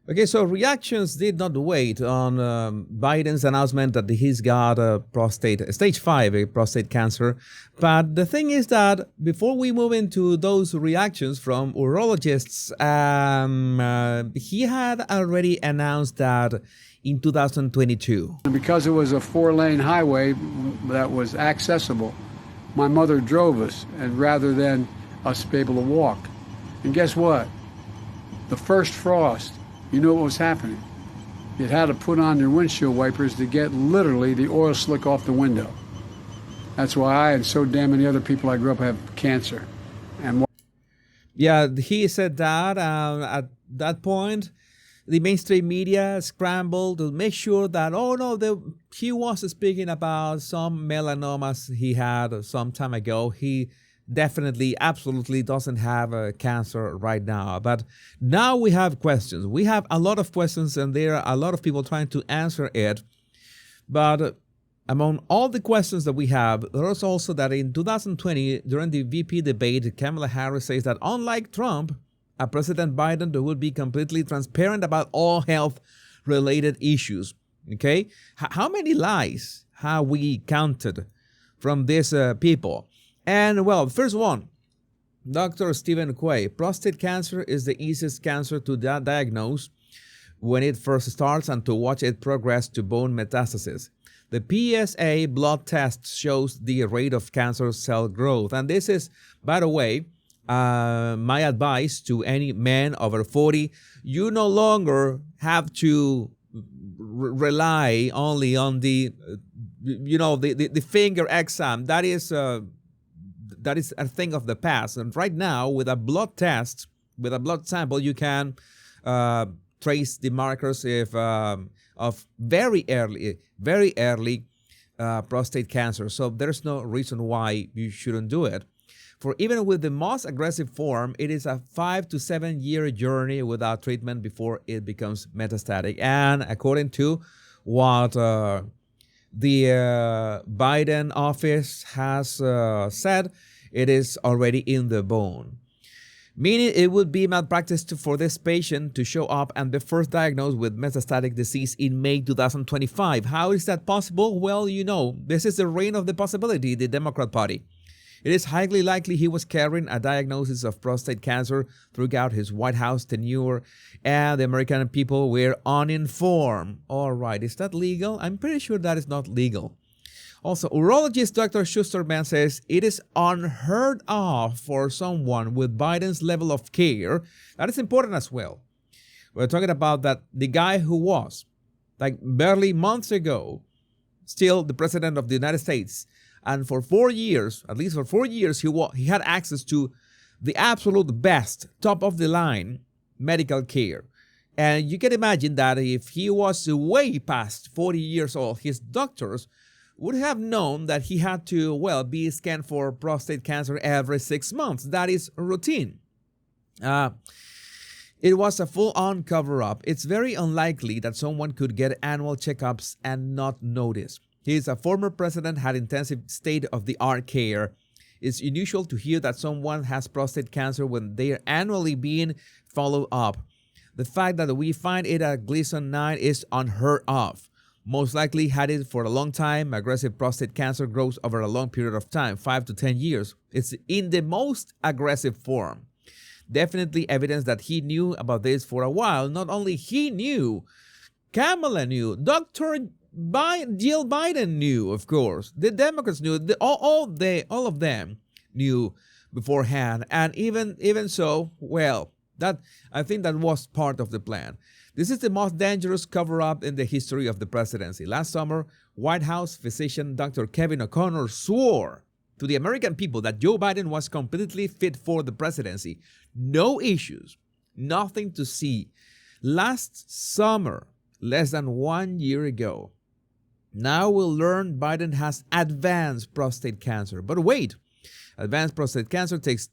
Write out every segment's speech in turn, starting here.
Okay, so reactions did not wait on Biden's announcement that he's got a stage 5 prostate cancer. But the thing is that before we move into those reactions from urologists, he had already announced that in 2022. Because it was a 4-lane highway that was accessible, my mother drove us, and rather than us be able to walk. And guess what? The first frost, you know what was happening? You had to put on your windshield wipers to get literally the oil slick off the window. That's why I and so damn many other people I grew up have cancer. And yeah, he said that at that point, the mainstream media scrambled to make sure that, oh no, he was speaking about some melanomas he had some time ago. He definitely, absolutely doesn't have a cancer right now. But now we have questions. We have a lot of questions, and there are a lot of people trying to answer it. But among all the questions that we have, there's also that in 2020, during the VP debate, Kamala Harris says that unlike Trump, President Biden would be completely transparent about all health-related issues. Okay? How many lies have we counted from these people? And, well, first one, Dr. Stephen Quay. Prostate cancer is the easiest cancer to diagnose when it first starts and to watch it progress to bone metastasis. The PSA blood test shows the rate of cancer cell growth. And this is, by the way, my advice to any man over 40. You no longer have to rely only on the finger exam. That is a thing of the past. And right now, with a blood test, with a blood sample, you can trace the markers of very early prostate cancer. So there's no reason why you shouldn't do it. For even with the most aggressive form, it is a 5 to 7 year journey without treatment before it becomes metastatic. And according to what the Biden office has said, it is already in the bone. Meaning it would be malpractice for this patient to show up and be first diagnosed with metastatic disease in May 2025. How is that possible? Well, this is the reign of the possibility, the Democrat Party. It is highly likely he was carrying a diagnosis of prostate cancer throughout his White House tenure, and the American people were uninformed. All right, is that legal? I'm pretty sure that is not legal. Also, urologist Dr. Schusterman says it is unheard of for someone with Biden's level of care. That is important as well. We're talking about that the guy who was, like barely months ago, still the president of the United States, and for 4 years, at least for 4 years, he had access to the absolute best, top of the line medical care. And you can imagine that if he was way past 40 years old, his doctors would have known that he had to, be scanned for prostate cancer every 6 months. That is routine. It was a full-on cover-up. It's very unlikely that someone could get annual checkups and not notice. He is a former president, had intensive state-of-the-art care. It's unusual to hear that someone has prostate cancer when they are annually being followed up. The fact that we find it at Gleason 9 is unheard of. Most likely had it for a long time. Aggressive prostate cancer grows over a long period of time, 5 to 10 years. It's in the most aggressive form. Definitely evidence that he knew about this for a while. Not only he knew, Kamala knew, Dr. Jill Biden knew, of course. The Democrats knew. All of them knew beforehand. And even so, I think that was part of the plan. This is the most dangerous cover-up in the history of the presidency. Last summer, White House physician Dr. Kevin O'Connor swore to the American people that Joe Biden was completely fit for the presidency. No issues, nothing to see. Last summer, less than 1 year ago, now we'll learn Biden has advanced prostate cancer. But wait, advanced prostate cancer takes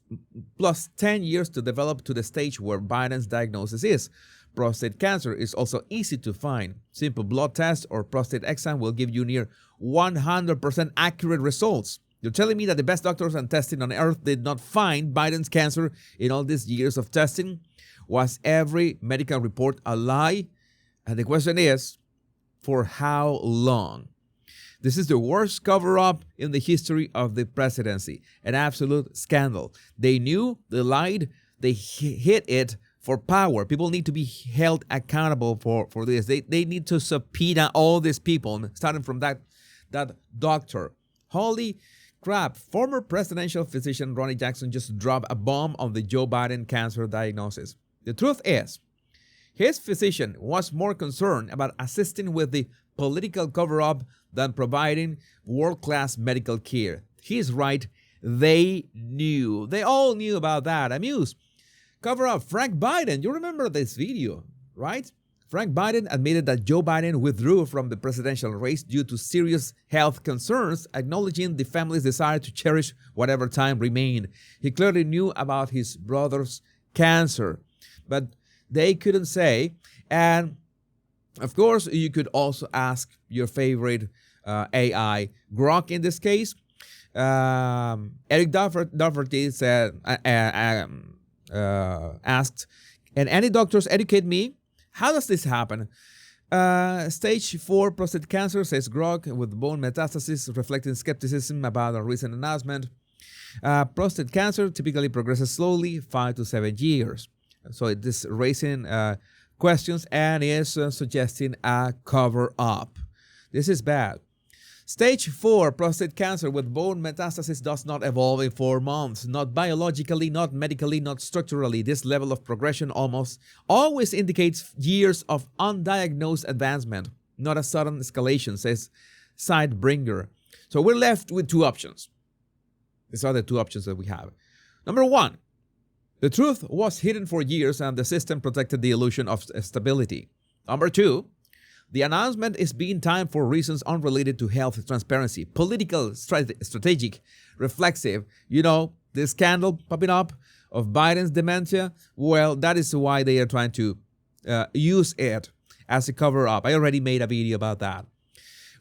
plus 10 years to develop to the stage where Biden's diagnosis is. Prostate cancer is also easy to find. Simple blood test or prostate exam will give you near 100% accurate results. You're telling me that the best doctors and testing on earth did not find Biden's cancer in all these years of testing? Was every medical report a lie? And the question is, for how long? This is the worst cover-up in the history of the presidency. An absolute scandal. They knew, they lied, they hid it for power. People need to be held accountable for this. They need to subpoena all these people, starting from that doctor. Holy crap. Former presidential physician Ronny Jackson just dropped a bomb on the Joe Biden cancer diagnosis. The truth is, his physician was more concerned about assisting with the political cover-up than providing world-class medical care. He's right. They knew. They all knew about that. Amused. Cover-up. Frank Biden. You remember this video, right? Frank Biden admitted that Joe Biden withdrew from the presidential race due to serious health concerns, acknowledging the family's desire to cherish whatever time remained. He clearly knew about his brother's cancer, but they couldn't say. And of course, you could also ask your favorite AI, Grok in this case. Eric Doherty said, asked, "And any doctors educate me? How does this happen?" Stage 4 prostate cancer, says Grok, with bone metastasis, reflecting skepticism about a recent announcement. Prostate cancer typically progresses slowly, 5 to 7 years. So it is raising questions and is suggesting a cover-up. This is bad. Stage 4 prostate cancer with bone metastasis does not evolve in 4 months. Not biologically, not medically, not structurally. This level of progression almost always indicates years of undiagnosed advancement, not a sudden escalation, says Sidebringer. So we're left with 2 options. These are the 2 options that we have. Number 1, the truth was hidden for years and the system protected the illusion of stability. Number 2, the announcement is being timed for reasons unrelated to health transparency, political, strategic, reflexive. You know, the scandal popping up of Biden's dementia, well, that is why they are trying to use it as a cover-up. I already made a video about that.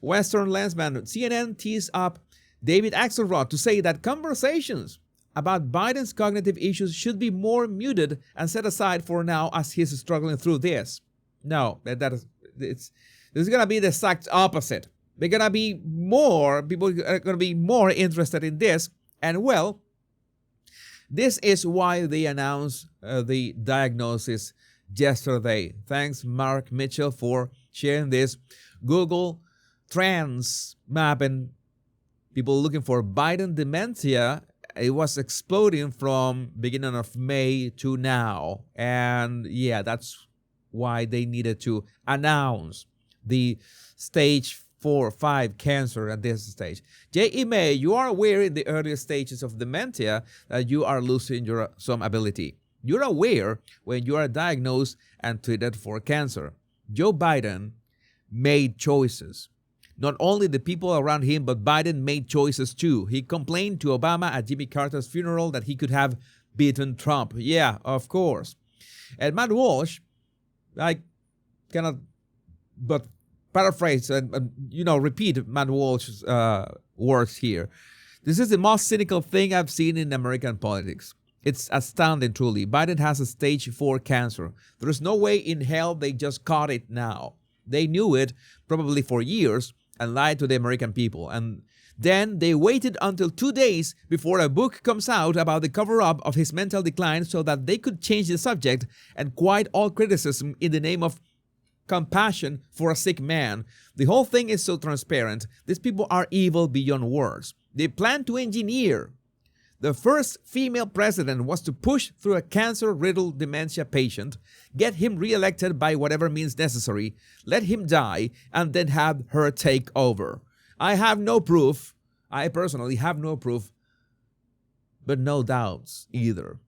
Western Lensman, CNN teased up David Axelrod to say that conversations about Biden's cognitive issues should be more muted and set aside for now as he's struggling through this. No, this is going to be the exact opposite. They're going to be people are going to be more interested in this. And well, this is why they announced the diagnosis yesterday. Thanks, Mark Mitchell, for sharing this. Google Trends map and people looking for Biden dementia. It was exploding from beginning of May to now. And yeah, that's why they needed to announce the stage 4 or 5 cancer at this stage. J.E. May, you are aware in the earlier stages of dementia that you are losing some ability. You're aware when you are diagnosed and treated for cancer. Joe Biden made choices. Not only the people around him, but Biden made choices too. He complained to Obama at Jimmy Carter's funeral that he could have beaten Trump. Yeah, of course. And Matt Walsh, I cannot but paraphrase and repeat Matt Walsh's words here. This is the most cynical thing I've seen in American politics. It's astounding, truly. Biden has a stage 4 cancer. There is no way in hell they just caught it now. They knew it probably for years and lied to the American people. And then they waited until 2 days before a book comes out about the cover-up of his mental decline so that they could change the subject and quiet all criticism in the name of compassion for a sick man. The whole thing is so transparent. These people are evil beyond words. They plan to engineer. The first female president was to push through a cancer-riddled dementia patient, get him reelected by whatever means necessary, let him die, and then have her take over. I have no proof. I personally have no proof, but no doubts either.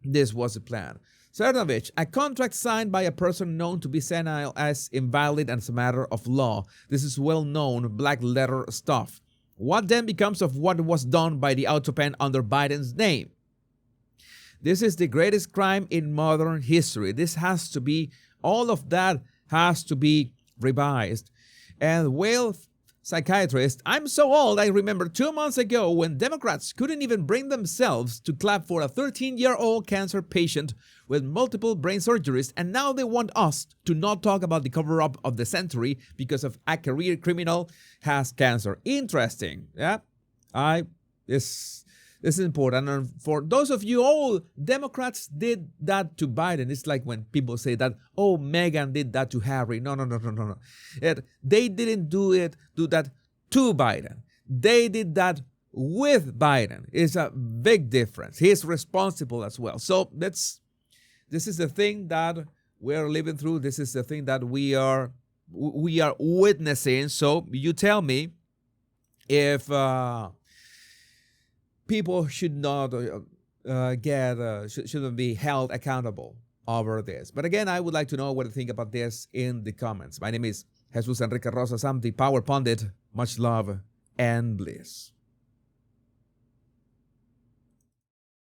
This was the plan. Cernovich, a contract signed by a person known to be senile as invalid and as a matter of law. This is well-known black letter stuff. What then becomes of what was done by the autopen under Biden's name? This is the greatest crime in modern history. All of that has to be revised. And well, psychiatrist, I'm so old I remember 2 months ago when Democrats couldn't even bring themselves to clap for a 13-year-old cancer patient with multiple brain surgeries, and now they want us to not talk about the cover-up of the century because of a career criminal has cancer. Interesting. Yeah, this is important. And for those of you, all Democrats did that to Biden. It's like when people say that, oh, Meghan did that to Harry. No. They didn't do that to Biden. They did that with Biden. It's a big difference. He's responsible as well. So this is the thing that we're living through. This is the thing that we are witnessing. So you tell me if people should not shouldn't be held accountable over this. But again, I would like to know what you think about this in the comments. My name is Jesus Enrique Rosas. I'm the Power Pundit. Much love and bliss.